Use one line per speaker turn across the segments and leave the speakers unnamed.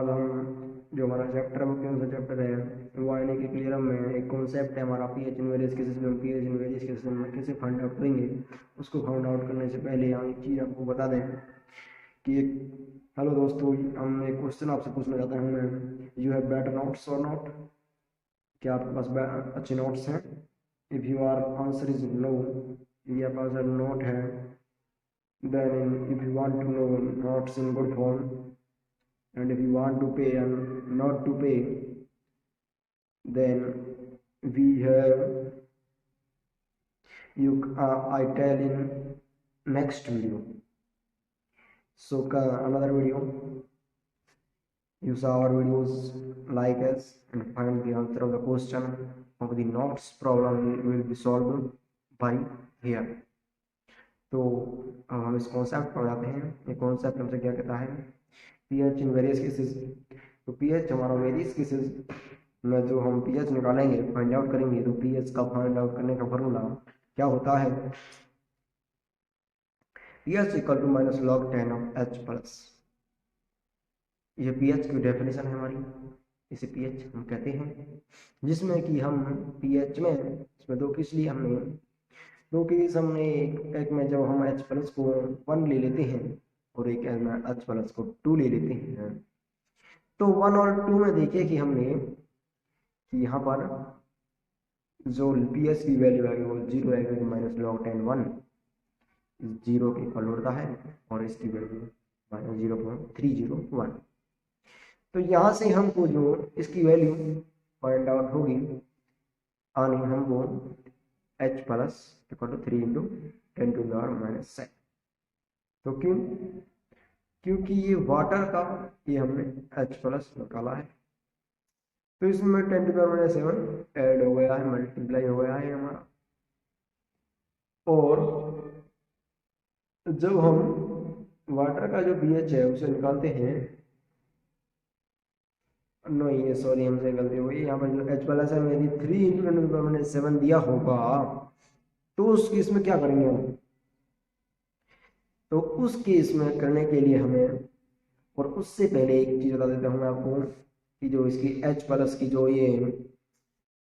आज हम जो हमारा चैप्टर है कौन सा चैप्टर है, वो आयोनिक क्लियरम में एक कॉन्सेप्ट है हमारा पीएच इन वेरियस केसेस में। पीएच इन वेरियस केसेस में कैसे फाइंड आउट करेंगे, उसको फाइंड आउट करने से पहले हम एक चीज़ आपको बता दें कि हेलो दोस्तों, हम एक क्वेश्चन आपसे पूछना चाहता हूँ मैं, यू हैव बेटर नोट्स और नॉट, क्या आपके पास अच्छे नोट्स हैं? If your answer is no, यदि आपके पास नोट है, then if you want to know notes in good form, and if you want to pay and not to pay, then we have you I tell in next video. So another video, you saw our videos, like us and find the answer of the question of the notes problem will be solved by here. तो अब हम इस concept पर जाते हैं। ये concept हमसे क्या कहता है, पीएच इन वेरियस केसेस। तो पीएच हमारा वेरियस केसेस में जो हम पीएच निकालेंगे, फाइंड आउट करेंगे, तो पीएच का फाइंड आउट करने का फॉर्मूला क्या होता है, pH equal to minus log 10 of H plus. ये पीएच की डेफिनेशन है हमारी, इसे पीएच हम कहते हैं, जिसमें कि हम पीएच में इसमें दो केस लिए हमने, दो केस हमने, एक में जब हम एच प्लस को 1 ले लेते हैं और एक में एच प्लस को 2 ले लेते हैं। तो 1 और 2 में देखिए कि हमने कि यहाँ पर जो पीएच की वैल्यू आएगी वो 0 आएगी, तो माइनस लॉग 10 1 0 के इक्वल होता है, और इसकी वैल्यू माइनस 0.301। तो यहाँ से हमको जो इसकी वैल्यू फाइंड आउट होगी आनी हमको H plus equal to 3 into 10 to the power minus 7। तो क्योंकि ये वाटर का ये हमने एच प्लस निकाला है, तो इसमें 10 to the power minus 7 add हो गया है, मल्टीप्लाई हो गया है हमारा। और जब हम वाटर का जो पीएच है उसे निकालते हैं, नहीं ये सॉरी हमसे गलती हुई, यहाँ पर जो एच प्लस है मेरी 3 into 10 to the power minus 7 दिया होगा, तो उस केस में क्या करेंगे हम, तो उस केस में करने के लिए हमें, और उससे पहले एक चीज़ बता देता हूँ मैं आपको कि जो इसकी एच प्लस की जो ये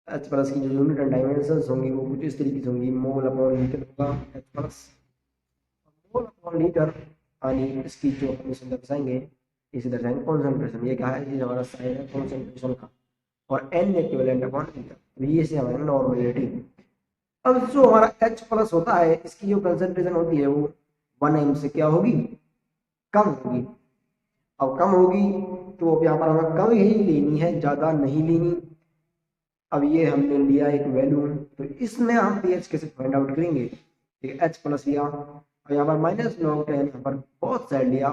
एच प्लस की जो यूनिट एंड डायमेंशंस होंगी वो कुछ इस तरीके से होंगी, मोल अपॉन लीटर होगा H plus, mole upon litre, यानी इसकी जो हम इसे दर्शाएंगे, इसे दर्शाएंगे कॉन्सेंट्रेशन। ये क्या है, ये हमारा साइन है कॉन्सेंट्रेशन का, और एन इक्विवेलेंट अपॉन लीटर, तो ये से हमारा नॉर्मलिटी। अब जो हमारा एच प्लस होता है, इसकी जो कंसेंट्रेशन होती है वो 1 एम से क्या होगी, कम होगी। अब कम होगी तो अब यहाँ पर हमें कम ही लेनी है, ज़्यादा नहीं लेनी। अब ये हमने लिया एक वैल्यू, तो इसमें हम पीएच कैसे फाइंड आउट करेंगे, एच प्लस लिया और यहाँ पर माइनस लॉग 10, यहाँ पर बहुत साइड लिया,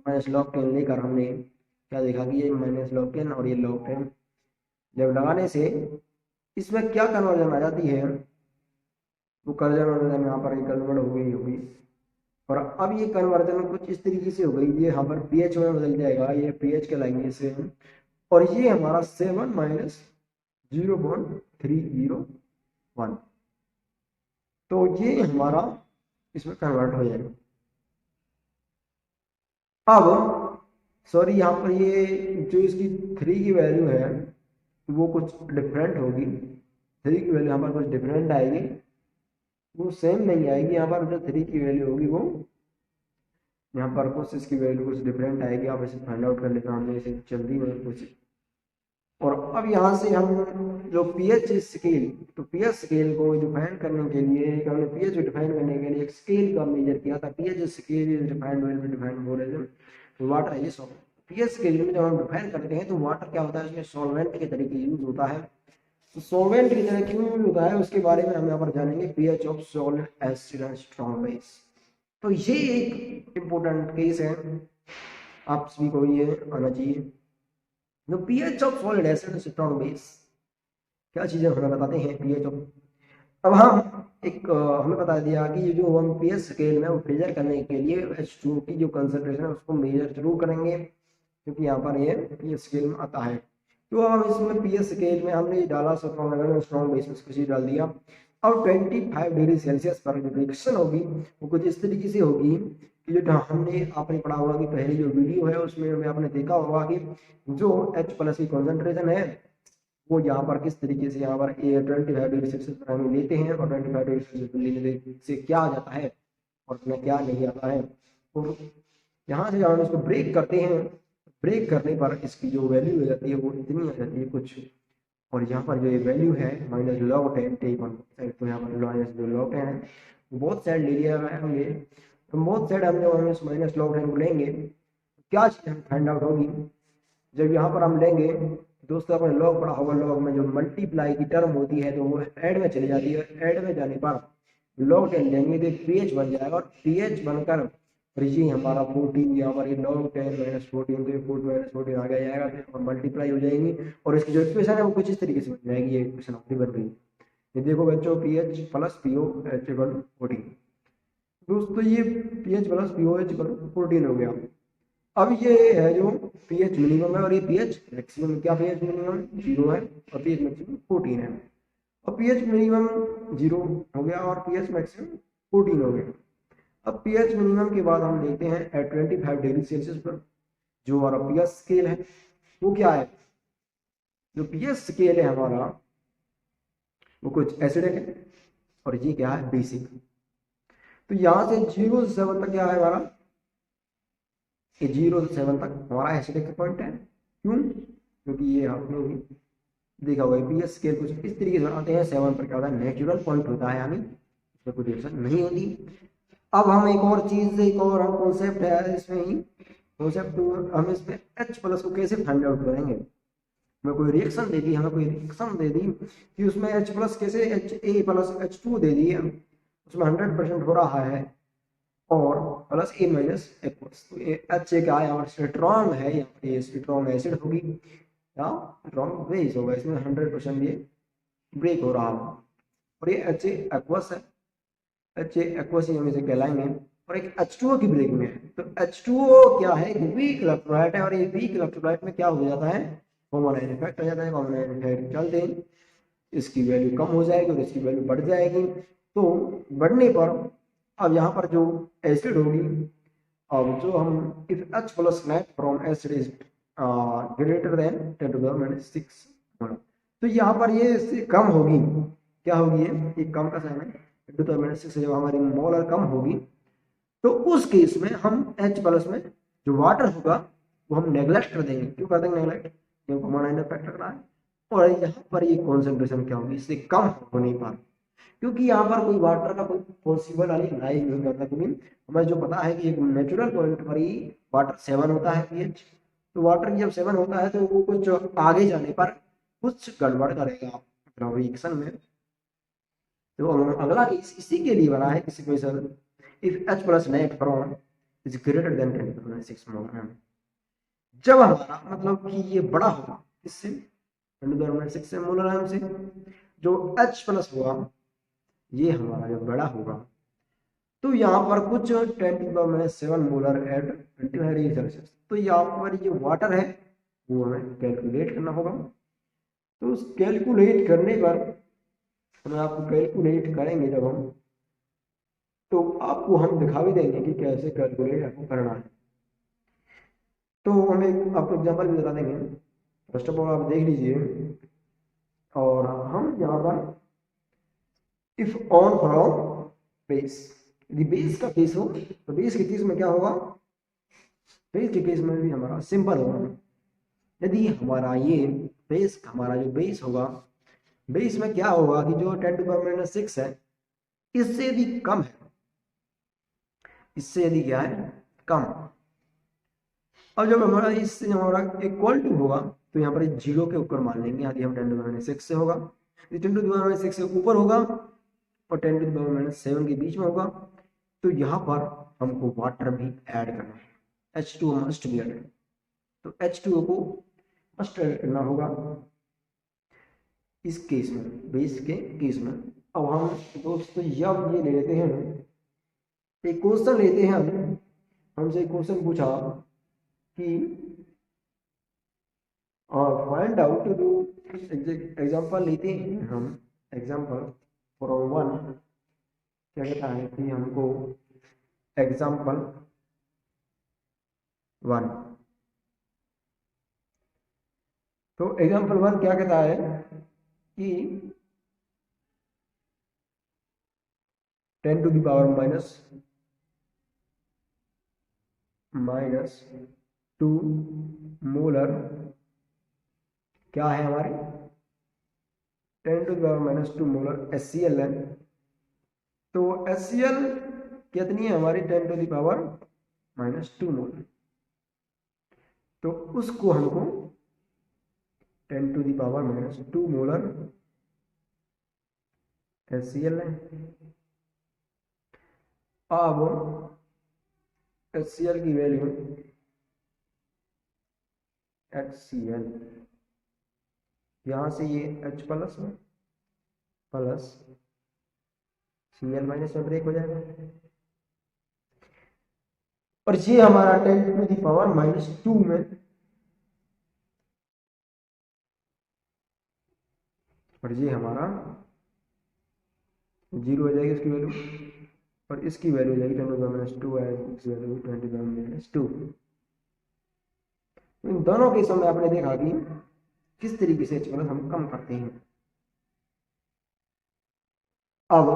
माइनस लॉग 10 लेकर हमने क्या देखा कि ये माइनस लॉग 10 और ये लॉग 10 जब लगाने से इसमें क्या कन्वर्जन आ जाती है, वो कन्वर्जन यहाँ पर कन्वर्ट हो गई होगी। और अब ये कन्वर्जन कुछ इस तरीके से हो गई, ये यहाँ पर पीएच में बदल जाएगा, ये पीएच कहलाएंगे 7, और ये हमारा 7 माइनस 0.301, तो ये हमारा इसमें कन्वर्ट हो जाएगा। अब सॉरी यहाँ पर ये जो इसकी 3 की वैल्यू है वो कुछ डिफरेंट होगी, 3 की वैल्यू यहाँ पर कुछ डिफरेंट आएगी, वो सेम नहीं आएगी। यहाँ पर जो 3 की वैल्यू होगी वो यहाँ पर कुछ इसकी वैल्यू कुछ डिफरेंट आएगी, आप इसे फाइंड आउट कर लेना, हमने इसे जल्दी में कुछ। और अब यहाँ से हम जो पीएच स्केल, तो पीएच स्केल को डिफाइन करने के लिए हमने पीएच डिफाइन करने के लिए एक स्केल का मेजर किया था। PH scale is defined will be defined for as water is solvent. PH scale में जब हम डिफाइन करते हैं तो वाटर क्या होता है, उसमें सॉल्वेंट के तरीके यूज होता है। तो सॉल्वेंट की तरह क्यों यूज होता है उसके बारे में हम यहाँ पर जानेंगे, pH of solid acid and strong base. तो ये एक इम्पोर्टेंट केस है, आप सभी को ये आना चाहिए। जो pH of solid acid and strong base क्या चीजें हमें बताते हैं पीएच ऑफ। अब हम एक हमें बता दिया कि ये जो हम पीएच स्केल में मेजर करने के लिए H2 की जो कंसंट्रेशन है उसको मेजर जरूर करेंगे, क्योंकि यहाँ पर ये पीएच स्केल में आता है। तो हम इसमें पीएच स्केल में हमने डाला स्ट्रॉन्ग बेस में कुछ डाल दिया, और 25 डिग्री सेल्सियस पर जो रिएक्शन होगी वो कुछ इस तरीके से होगी कि जो हमने आपने पढ़ा होगा कि पहली जो वीडियो है उसमें हमें आपने देखा होगा कि जो H प्लस की कॉन्सेंट्रेशन है वो यहाँ पर किस तरीके से यहाँ पर 25 डिग्री सेल्सियस पर हम लेते हैं और 25 डिग्री सेल्सियस पर लेने से क्या आ जाता है और उसमें क्या नहीं आता है। और यहाँ से जब हम इसको ब्रेक करते हैं, ब्रेक करने पर इसकी जो वैल्यू हो जाती है वो इतनी आ जाती है कुछ, और यहाँ पर जो ये वैल्यू है minus log 10 take on side, तो यहाँ पर माइनस जो लॉग 10 है बोथ साइड ले लिया है हमने। तो बोथ साइड हम जब हम इस माइनस लॉग 10 को लेंगे क्या चीज़ हम फाइंड आउट होगी, जब यहाँ पर हम लेंगे दोस्तों अपने लॉग पढ़ा होगा, लॉग में जो मल्टीप्लाई की टर्म होती है तो वो ऐड में चली जाती है, ऐड में जाने पर लॉग 10 लेंगे तो पीएच बन जाएगा, और पीएच बनकर ये हमारा 14 यहाँ पर ये लॉग 10 माइनस 14 तो 4 माइनस 14 आगे जाएगा, तो यहाँ पर मल्टीप्लाई हो जाएंगी और इसकी जो इक्वेशन है वो कुछ इस तरीके से बन जाएगी, ये इक्वेशन अपनी बन गई। ये देखो बच्चों pH plus PO H equal 14, दोस्तों ये pH plus PO H equal 14 हो गया। अब ये है जो पीएच मिनिमम है और ये पीएच मैक्सिमम, क्या पीएच मिनिमम 0 है और पीएच मैक्सिमम 14 है। अब पीएच मिनिमम 0 हो गया और पीएच मैक्सिमम 14 हो गया। अब पीएच मिनिमम के बाद हम लेते हैं एट 25 डिग्री सेल्सियस पर जो हमारा पीएच स्केल है वो क्या है, जो पीएच स्केल है हमारा वो कुछ एसिडिक है और ये क्या है बेसिक। तो यहाँ से 0 से 7 तक क्या है हमारा, ये 0 से 7 तक हमारा एसिडिक पॉइंट है। क्यों, क्योंकि ये आपने भी देखा होगा पीएच स्केल कुछ इस तरीके से बनाते हैं, 7 पर क्या होता है नेचुरल पॉइंट होता है, यानी उसमें कोई रिएक्शन नहीं होती। अब हम एक और चीज, एक और हम कॉन्सेप्ट है इसमें ही कॉन्सेप्ट, हम इसमें H प्लस को कैसे फाइंड आउट करेंगे। हमें कोई रिएक्शन दे दी, हमें कोई रिएक्शन दे दी कि उसमें H प्लस कैसे HA प्लस H2 दे दी है, उसमें 100% हो रहा है और प्लस A माइनस एक्वस, तो HA क्या है यहाँ स्ट्रॉन्ग है, यहाँ पर ये स्ट्रॉन्ग एसिड होगी या स्ट्रॉन्ग बेस होगा, इसमें 100% ये ब्रेक हो रहा है। और ये HA एक्वस है, HA एक्वस ही हम इसे कहलाएंगे, और एक H2O की ब्रेक में है। तो H2O क्या है, एक वीक इलेक्ट्रोलाइट है और ये वीक इलेक्ट्रोलाइट में क्या हो जाता है कॉमन आयन इफेक्ट हो जाता है, कॉमन आयन इफेक्ट चलते हैं इसकी वैल्यू कम हो जाएगी और इसकी वैल्यू बढ़ जाएगी। तो बढ़ने पर अब यहाँ पर जो एसिड होगी, अब जो हम if H plus net from acid is greater than 10 to the minus 6, तो यहाँ पर ये इससे कम होगी, क्या होगी ये कम का साइन है 10 टू द माइनस 6 से जब हमारी मोलर कम होगी तो उस केस में हम H प्लस में जो वाटर होगा वो हम नेग्लेक्ट कर देंगे। क्यों कर देंगे नेग्लेक्ट, क्योंकि कॉमन आयन इफेक्ट लग रहा है, और यहाँ पर ये कॉन्सेंट्रेशन क्या होगी इससे कम होने पर, क्योंकि यहाँ पर कोई वाटर का कोई पॉसिबल अलाइज नहीं करता, क्योंकि हमें जो पता है कि एक नेचुरल पॉइंट पर ही वाटर 7 होता है पीएच, तो वाटर जब 7 होता है तो वो कुछ आगे जाने पर कुछ गड़बड़ करेगा रिएक्शन में। तो अगला केस इसी के लिए बना है, किसी question if H plus net from is greater than 10 मोल, जब हमारा मतलब कि ये बड़ा होगा इससे 10 से मोलर आयन से, जो H प्लस हुआ ये हमारा जब बड़ा होगा तो यहाँ पर कुछ 10⁻⁷ मोलर एट 25 डिग्री सेल्सियस, तो यहाँ पर ये वाटर है वो हमें कैलकुलेट करना होगा। तो उस कैलकुलेट करने पर हम आपको कैलकुलेट करेंगे जब हम, तो आपको हम दिखा भी देंगे कि कैसे कैलकुलेट आपको करना है। तो हम एक आपको एग्जांपल भी बता देंगे, फर्स्ट ऑफ ऑल आप देख लीजिए, और हम यहाँ पर इफ ऑन फ्रॉम बेस, यदि बेस का केस हो तो बेस के केस में क्या होगा, बेस के केस में भी हमारा सिंपल होगा। यदि हमारा ये बेस, हमारा जो बेस होगा, बेस में क्या होगा कि जो 10⁻⁶ है इससे यदि कम है, इससे यदि क्या है कम, अब जब हमारा इससे हमारा इक्वल टू होगा तो यहाँ पर 0 के ऊपर मान लेंगे, यदि हम 10⁻⁶ से होगा, यदि 10⁻⁶ से ऊपर होगा और 10⁻⁷ के बीच में होगा तो यहाँ पर हमको वाटर भी ऐड करना है, H2O मस्ट भी ऐड, तो H2O को मस्ट ऐड करना होगा इस केस में, बेस के केस में। अब हम दोस्तों जब ये ले लेते हैं, एक क्वेश्चन लेते हैं, हमसे एक क्वेश्चन पूछा कि फाइंड आउट टू एग्जांपल लेते हैं हम, एग्जांपल फ्रॉम 1, क्या कहता है कि हमको एग्जांपल 1। तो एग्जाम्पल 1 क्या कहता है कि 10 to the power minus 2 molar क्या है हमारी 10 to the power -2 molar HCl है। तो HCl कितनी है हमारी 10 टू द पावर -2 मोलर। तो उसको हमको 10 to the power -2 molar HCl है। अब HCl की वैल्यू HCl यहां से ये H plus plus Cl minus में ब्रेक हो जाएगा और ये हमारा 10 टू द पावर -2 में और ये हमारा 0 हो जाएगी इसकी वैल्यू और इसकी वैल्यू हो जाएगी 10 टू द पावर -2 है इसकी वैल्यू 10 टू द पावर -2। इन दोनों केसों में आपने देखा कि किस तरीके से H प्लस हम कम करते हैं। अब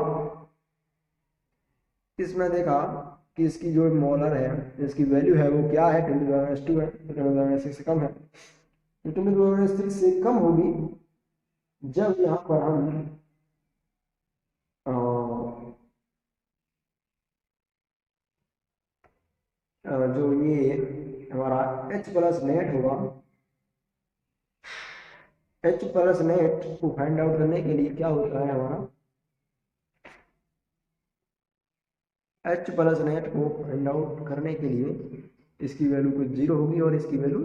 इसमें देखा कि इसकी जो मोलर है इसकी वैल्यू है वो क्या है 10 टू द पावर -2 है, 10 टू द पावर -6 से कम है। 10 टू द पावर -6 से कम होगी जब यहाँ पर हम जो ये हमारा H प्लस नेट होगा H प्लस नेट को फाइंड आउट करने के लिए क्या होता है हमारा H प्लस नेट को फाइंड आउट करने के लिए इसकी वैल्यू कुछ 0 होगी और इसकी वैल्यू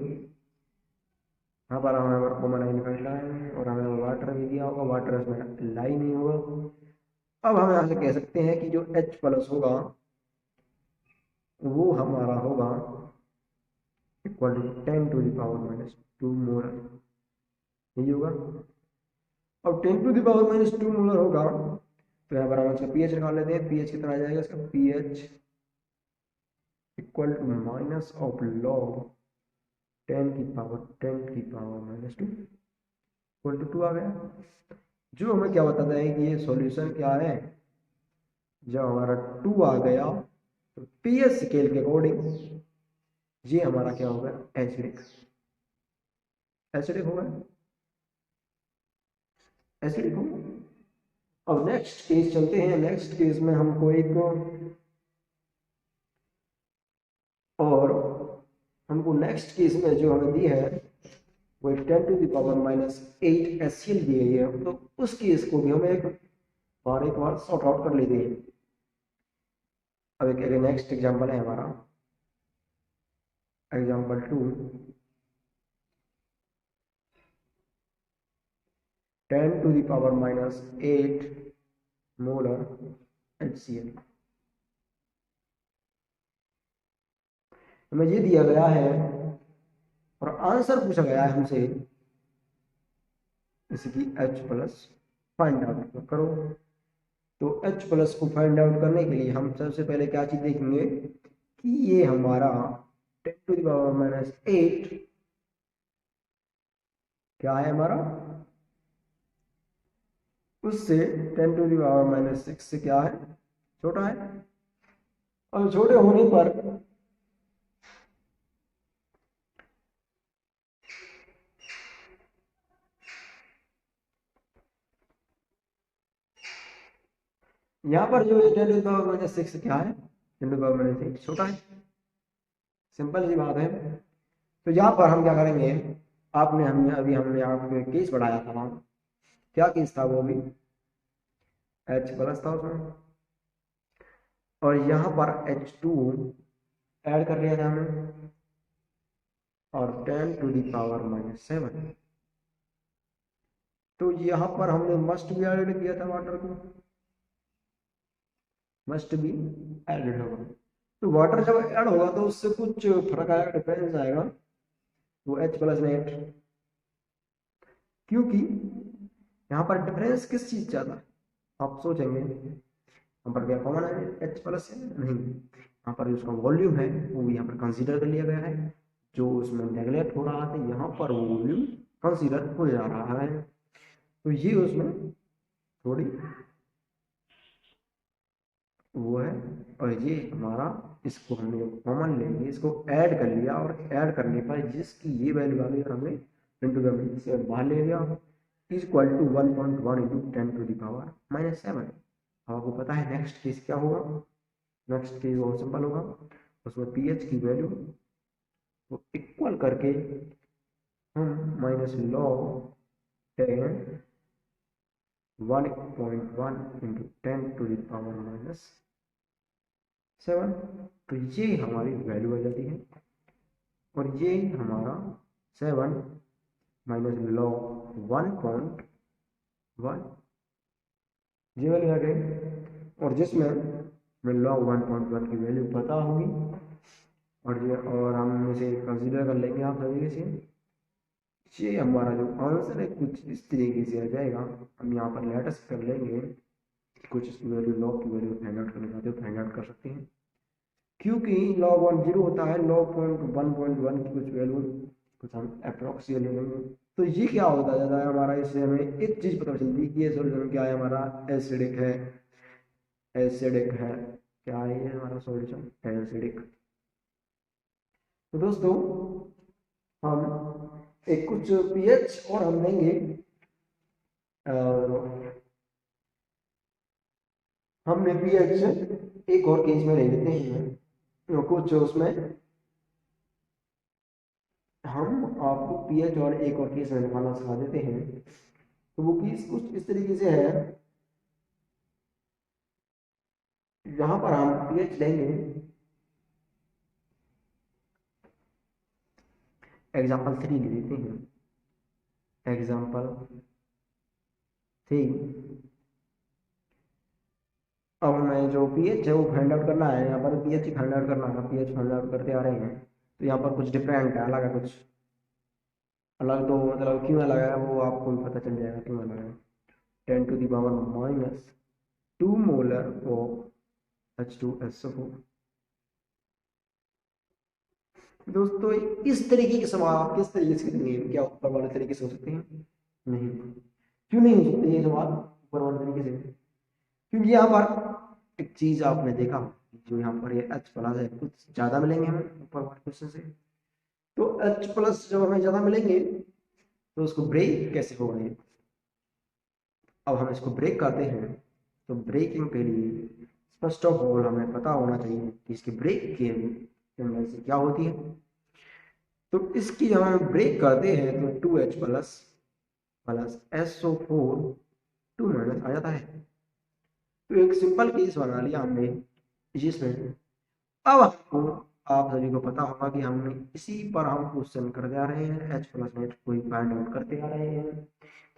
यहाँ पर हमें कॉमन आई निकालना है और हमें वाटर भी दिया होगा, वाटर इसमें लाई नहीं होगा। अब हम यहाँ से कह सकते हैं कि जो H प्लस होगा वो हमारा होगा equal to 10 to the power -2 molar, यही होगा। अब 10 टू द पावर -2 मोलर होगा तो यहाँ पर हम इसका pH निकाल लेते हैं। pH कितना आ जाएगा इसका pH equal to minus of log 10 की पावर -2 इक्वल टू 2 आ गया। जो हमें क्या बताता है कि ये सॉल्यूशन क्या है। जब हमारा 2 आ गया तो pH स्केल के अकॉर्डिंग ये हमारा क्या होगा एसिडिक होगा एसिडिक होगा। अब नेक्स्ट केस चलते हैं। नेक्स्ट केस में हमको एक और हमको नेक्स्ट केस में जो हमें दी है वो 10 टू द पावर -8 HCl दी गई है। तो उस केस को भी हमें एक बार सॉर्ट आउट कर लेते हैं। अब एक नेक्स्ट एग्जांपल है हमारा example 2 10 to the power -8 molar HCl। हमें ये दिया गया है और आंसर पूछा गया है हमसे इसकी H प्लस फाइंड आउट करो। तो H प्लस को फाइंड आउट करने के लिए हम सबसे पहले क्या चीज देखेंगे कि ये हमारा 10 टू द पावर -8 क्या है हमारा उससे 10 टू द पावर -6 से क्या है छोटा है। और छोटे होने पर यहाँ पर जो 10 टू द पावर -6 क्या है 10 टू द पावर -6 छोटा है। सिंपल सी बात है। तो यहाँ पर हम क्या करेंगे हमने आपको एक केस बढ़ाया था वहाँ क्या केस था वो भी H प्लस था उसमें और यहाँ पर H2 ऐड कर लिया था हमने और 10 टू द पावर -7। तो यहाँ पर हमने मस्ट भी ऐड किया था वाटर को मस्ट भी एडेड होगा। तो वाटर जब ऐड होगा तो उससे कुछ फर्क आएगा डिफरेंस आएगा वो H प्लस नेट क्योंकि यहाँ पर डिफरेंस किस चीज ज्यादा आप सोचेंगे यहाँ पर क्या कॉमन है H प्लस है नहीं यहाँ पर उसका वॉल्यूम है वो यहाँ पर कंसीडर कर लिया गया है, जो उसमें नेगलेक्ट हो रहा था यहाँ पर वो वॉल्यूम कंसीडर हो जा रहा है। तो ये उसमें थोड़ी वो है। और ये हमारा, इसको हमने कॉमन लेंगे, इसको ऐड कर लिया और ऐड करने पर जिसकी ये वैल्यू आ गई और हमने 10 से बाहर ले लिया, इज इक्वल टू 1.1 इंटू 10⁻⁻7। अब आपको पता है नेक्स्ट केस क्या होगा। नेक्स्ट केस बहुत सिंपल होगा, उसमें पीएच की वैल्यू को इक्वल करके हम माइनस लॉग 10 1.1 इंटू 10⁻⁻7, तो ये हमारी वैल्यू आ जाती है। और ये हमारा 7 माइनस लॉग 1.1 ये वैल्यू आ गई। और जिसमें हमें लॉग 1.1 की वैल्यू पता होगी और हम इसे कंसीडर कर लेंगे आप सभी से। ये हमारा जो आंसर है कुछ इस तरीके से आ जाएगा। हम यहाँ पर लेटेस्ट कर लेंगे, कुछ इसकी वैल्यू लॉग की वैल्यू फाइंड आउट करना चाहते हो फाइंड आउट कर सकते हैं, क्योंकि log 1 0 होता है, log 1.1 की कुछ वैल्यू कुछ हम अप्रोक्स ले लेंगे। तो ये क्या होता जाता है हमारा, इससे हमें एक चीज पता चलती है कि ये सॉल्यूशन क्या है, हमारा एसिडिक है। एसिडिक है, क्या है ये हमारा सॉल्यूशन, एसिडिक। तो दोस्तों हम एक कुछ पीएच और हम लेंगे, हमने पीएच एक और केस में ले लेते हैं, तो कुछ उसमें हम आपको पीएच और एक और केस में निकालना सिखा देते हैं। तो वो केस कुछ इस तरीके से है, यहाँ पर हम पीएच लेंगे, एग्जाम्पल 3 ले लेते हैं। एग्जाम्पल 3, अब हमें जो पीएच है वो फाइंड आउट करना है। यहाँ पर पीएच ही फाइंड आउट करना है, पीएच फाइंड आउट करते आ रहे हैं। तो यहाँ पर कुछ डिफरेंट है, अलग है कुछ अलग। तो मतलब क्यों अलग है वो आपको भी पता चल जाएगा क्यों अलग है। 10⁻⁻2 मोलर ऑफ H2SO4। दोस्तों इस तरीके के सवाल आप किस तरीके से करेंगे, क्या ऊपर वाले तरीके से हो सकते हैं? नहीं। क्यों नहीं हो सकते ये सवाल ऊपर वाले तरीके से? क्योंकि यहाँ पर एक चीज आपने देखा, जो यहाँ पर ये H प्लस है कुछ ज्यादा मिलेंगे हमें ऊपर वाले क्वेश्चन से। तो H प्लस जब हमें ज्यादा मिलेंगे तो उसको ब्रेक कैसे होगा ये। अब हम इसको ब्रेक करते हैं, तो ब्रेकिंग के लिए फर्स्ट ऑफ ऑल हमें पता होना चाहिए कि इसकी ब्रेक की टेंडेंसी क्या होती है। तो इसकी हम ब्रेक करते हैं तो 2H plus plus SO4 2 minus आ जाता है। तो एक सिंपल केस बना लिया हमने जिसमें अब हमको, आप सभी को पता होगा कि हमने इसी पर हम क्वेश्चन करते आ रहे हैं, H प्लस नेट को फाइंड आउट करते आ रहे हैं।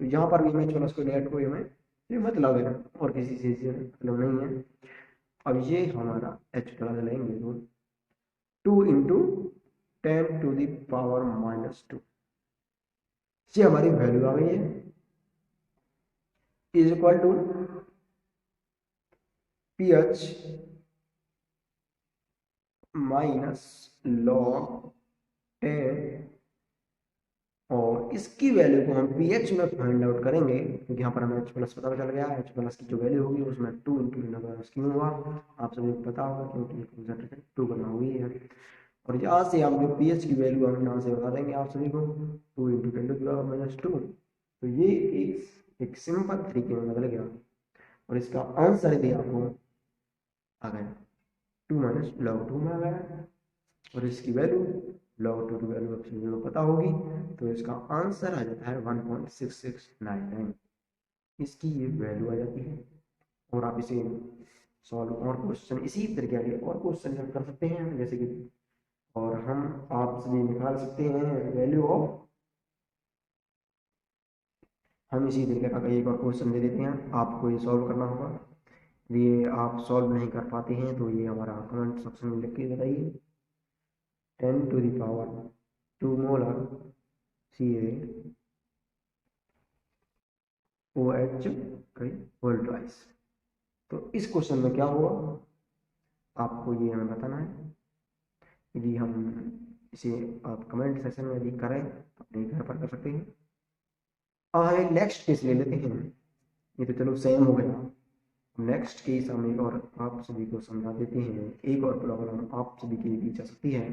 तो यहाँ पर भी H प्लस को नेट को हमें ये मतलब है और किसी चीज से मतलब नहीं है। अब ये हमारा H प्लस लेंगे तो 2 इंटू 10⁻⁻², ये हमारी वैल्यू आ गई है, is equal to pH minus log 10, और इसकी वैल्यू को हम पीएच में फाइंड आउट करेंगे, क्योंकि यहाँ पर हमें H प्लस पता चल गया है। H प्लस की जो वैल्यू होगी उसमें 2 इंटू क्यों हुआ आप सभी को पता होगा, क्योंकि कंसंट्रेशन 2 बना हुई है। और यहाँ से हम जो पीएच की वैल्यू हम यहाँ से बता देंगे आप सभी को, 2 इंटू 10⁻²। तो ये एक सिंपल तरीके में बदल गया और इसका आंसर भी आपको आ गया 2 माइनस लॉग 2 में आ गया। और इसकी वैल्यू लॉग 2 की वैल्यू आप सभी को पता होगी, तो इसका आंसर आ जाता है 1.6699। इसकी ये वैल्यू आ जाती है। और आप इसे सॉल्व और क्वेश्चन इसी तरीके के और क्वेश्चन कर सकते हैं, जैसे कि और हम आप सभी निकाल सकते हैं वैल्यू ऑफ, हम इसी तरीके का एक और क्वेश्चन दे देते हैं, आपको ये सॉल्व करना होगा। ये आप सॉल्व नहीं कर पाते हैं तो ये हमारा कमेंट सेक्शन में लिख के बताइए। 10⁻² मोलर CaOH होल ट्वाइस। तो इस क्वेश्चन में क्या हुआ, आपको ये हमें बताना है। यदि हम इसे आप कमेंट सेक्शन में यदि करें तो अपने घर पर कर सकते हैं। और हम नेक्स्ट केस ले लेते हैं। ये तो चलो सेम हो गया। नेक्स्ट केस हम एक और आप सभी को समझा देते हैं। एक और प्रॉब्लम आप सभी के लिए दी जा सकती है।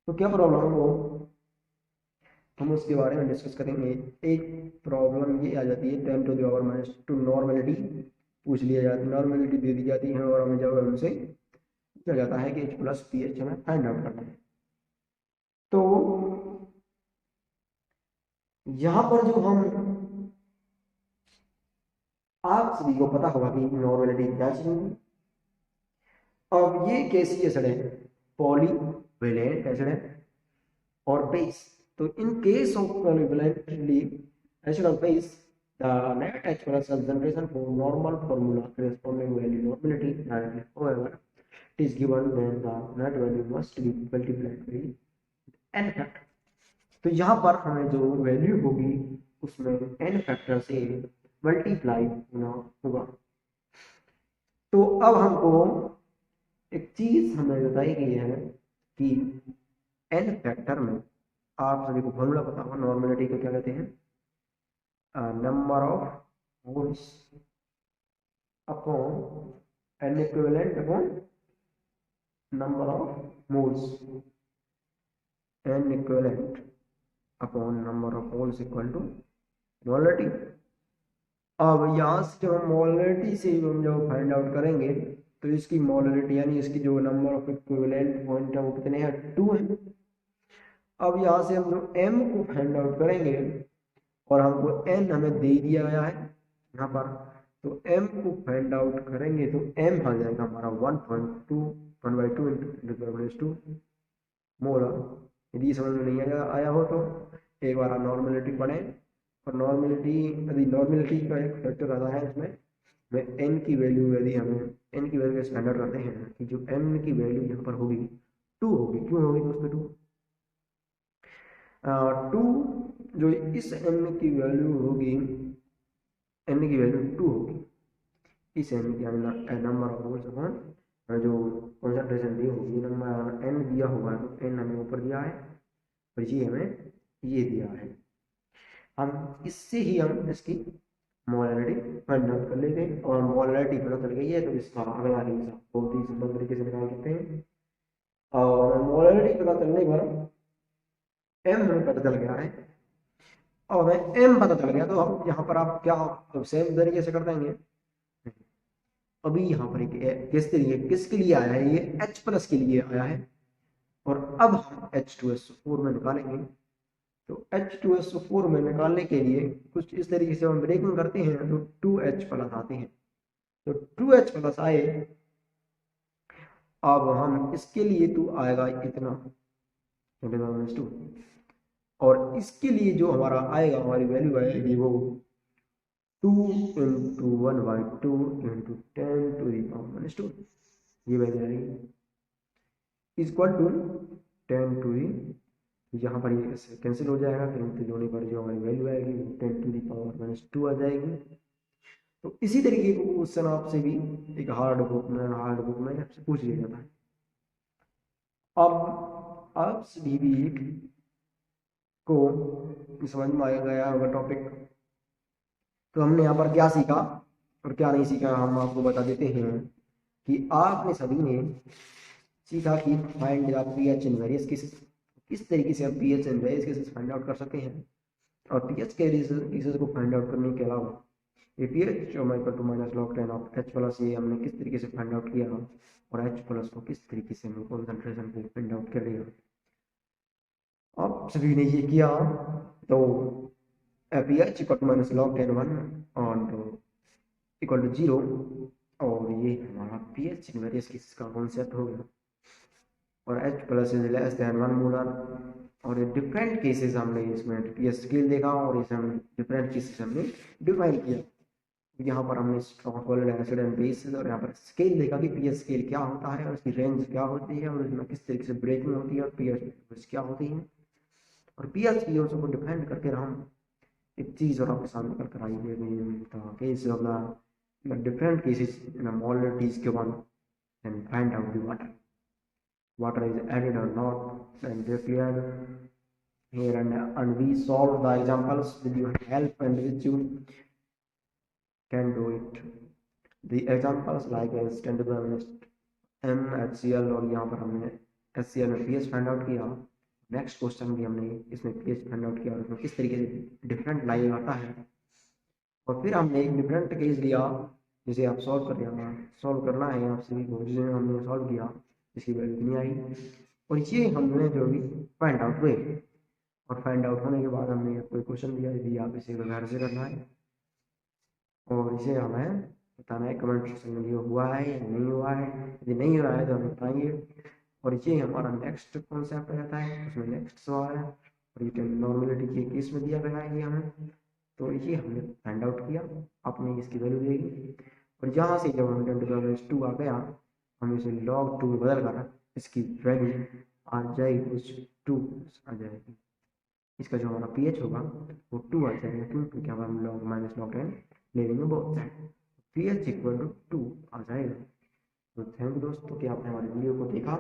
तो क्या प्रॉब्लम हो हम उसके बारे में डिस्कस करेंगे। एक प्रॉब्लम ये आ जाती है 10 टू द पावर -2 नॉर्मेलिटी पूछ लिया जाती है, नॉर्मेलिटी दे दी जाती है और हमें जब हमसे पूछा जाता है कि H+pH हमें फाइंड आउट करना है। तो यहाँ पर जो हम आप सभी को पता होगा कि नॉर्मेलिटी क्या चीज होगी। अब ये कैसी एसिड है, पॉलीवेलेंट एसिड है और बेस। तो इन केस ऑफ पॉलीवेलेंटली एसिड और base the net H plus concentration for normal formula corresponding value normality directly. However, it is given then the net value must be multiplied by n factor. तो यहाँ पर हमें जो value होगी उसमें n factor से multiply होना होगा। तो अब हमको एक चीज हमें बताई गई है कि n फैक्टर में आप सभी को फॉर्मूला पता होगा नॉर्मेलिटी को क्या कहते हैं, number of moles upon n equivalent upon number of moles, n equivalent upon number of moles equal to molarity. अब यहाँ से जब हम मोलरिटी से हम जब फाइंड आउट करेंगे तो इसकी मोलरिटी यानी इसकी जो नंबर ऑफ इक्विवेलेंट पॉइंट है वो कितने हैं, 2 है। अब यहाँ से हम जो m को फाइंड आउट करेंगे और हमको n हमें दे दिया गया है यहाँ पर, तो m को फाइंड आउट करेंगे तो m आ जाएगा हमारा 1/2 मोलर। यदि समझ में नहीं आया हो तो एक बार नॉर्मेलिटी पढ़ें। और नॉर्मेलिटी यदि नॉर्मेलिटी का एक फैक्टर आता है इसमें n की वैल्यू, यदि हमें n की वैल्यू स्टैंडर्ड करते हैं कि जो n की वैल्यू यहाँ पर होगी 2 होगी। क्यों होगी दोस्तों 2? 2 जो इस n की वैल्यू होगी, n की वैल्यू 2 होगी। इस n की नंबर ऑफ मोल्स अपॉन जो कॉन्सेंट्रेशन दी होगी, नंबर n दिया होगा तो n हमें ऊपर दिया है और ये हमें ये दिया है। हम इससे ही हम इसकी मोलरिटी फाइंड आउट कर लेते हैं और मोलरिटी पता चल गई है तो इसका अगला हिस्सा बहुत ही सिंपल तरीके से निकाल सकते हैं। और मोलरिटी पता चलने पर m हमें पता चल गया है और हमें m पता चल गया तो हम यहाँ पर आप क्या सेम तरीके से कर देंगे। अभी यहाँ पर एक किसके लिए आया है, ये H+ के लिए आया है और अब हम H2SO4 में निकालेंगे। तो H2SO4 में निकालने के लिए कुछ इस तरीके से हम ब्रेकिंग करते हैं तो 2H+ आते हैं। तो 2H+ आए, अब हम इसके लिए तो आएगा इतना 2 और इसके लिए जो हमारा आएगा, हमारी वैल्यू आएगी वो 2 × 1/2 × 10⁻²। ये वैल्यू आएगी इक्वल टू 10 यहाँ पर ये कैंसिल हो जाएगा, कैंसिल होने पर जो हमारी वैल्यू आएगी वो 10⁻² आ जाएगी। तो इसी तरीके को क्वेश्चन आपसे भी एक हार्ड बुक में आपसे पूछ लिया जाता है। अब आप सभी भी को समझ में आ गया होगा टॉपिक। तो हमने यहाँ पर क्या सीखा और क्या नहीं सीखा हम आपको बता देते हैं कि आपने सभी ने सीखा कि find the pH in various cases, किस तरीके से आप pH in various cases find out कर सकते हैं। और पीएच के केसेस को फाइंड आउट करने के अलावा ये पीएच -log10 ऑफ H+ ये हमने किस तरीके से फाइंड आउट किया और H+ को किस तरीके से हमने कॉन्सेंट्रेशन को फाइंड आउट कर लिया। आप सभी ने ये किया तो pH -log10 1 इक्वल टू 0 और ये हमारा पीएच इन वेरियस केसेस का कॉन्सेप्ट हो गया। और H+ is less than 1 molar. और ये डिफरेंट केसेस हमने इसमें पीएच स्केल देखा और इसे हम डिफरेंट केसेस हमने डिफाइन किया। यहाँ पर हमने सॉल्वेंट एसिड एंड बेस और यहाँ पर स्केल देखा कि पीएच स्केल क्या होता है और उसकी रेंज क्या होती है और इसमें किस तरीके से ब्रेकिंग होती है और पीएच क्या होती है और पीएच की को डिफाइन करके हम एक चीज़ और आपके सामने कर कर आई case of the different cases in molarities के one. then find out the water is added or not, then they clear here, and we solve the examples with your help and which you can do it. The examples like standard MHCl, और यहाँ पर हमने HCl में pH find out किया। Next question भी हमने इसमें pH find out किया और उसमें किस तरीके से डिफरेंट लाइव आता है। और फिर हमने एक डिफरेंट केस लिया जिसे आप सॉल्व करना है आप सभी को, जिसे हमने सॉल्व किया जिसकी वैल्यू इतनी आई, और ये हमने जो भी फाइंड आउट हुए। और फाइंड आउट होने के बाद हमने कोई क्वेश्चन दिया, यदि आप इसे घर से करना है और इसे हमें बताना है कमेंट सेक्शन में ये हुआ है या नहीं हुआ है। यदि नहीं हुआ है तो हम बताएंगे। और ये हमारा नेक्स्ट कॉन्सेप्ट रहता है, उसमें नेक्स्ट सवाल है और ये नॉर्मलिटी के केस में दिया गया है ये हमें। तो ये हमने फाइंड आउट किया, आपने इसकी वैल्यू देगी और यहाँ से जब हम 10⁻² आ गया, हम इसे log 2 में बदल कर इसकी वैल्यू आ जाएगी 2 आ जाएगी। इसका जो हमारा pH होगा वो 2 आ जाएगा, क्योंकि हम log -log10 ले लेंगे बहुत साइड, pH इक्वल टू 2 आ जाएगा। तो थैंक यू दोस्तों कि आपने हमारे वीडियो को देखा,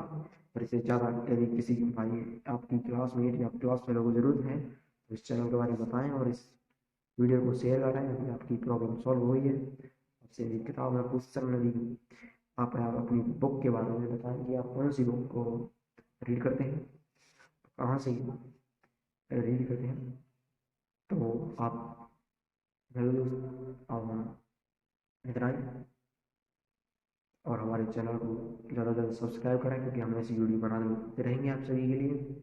और इससे ज़्यादा यदि किसी भाई आपकी क्लासमेट या क्लास फेलो को ज़रूरत है तो इस चैनल के बारे में बताएं और इस वीडियो को शेयर करें। अगर आपकी प्रॉब्लम सॉल्व हुई है, आपसे यदि किताब में क्वेश्चन में दी, आप अपनी बुक के बारे में बताएं कि आप कौन सी बुक को रीड करते हैं, कहाँ से रीड करते हैं। तो आप इतना ही, और हमारे चैनल को ज़्यादा से ज़्यादा सब्सक्राइब करें, क्योंकि हम ऐसी वीडियो बनाते रहेंगे आप सभी के लिए।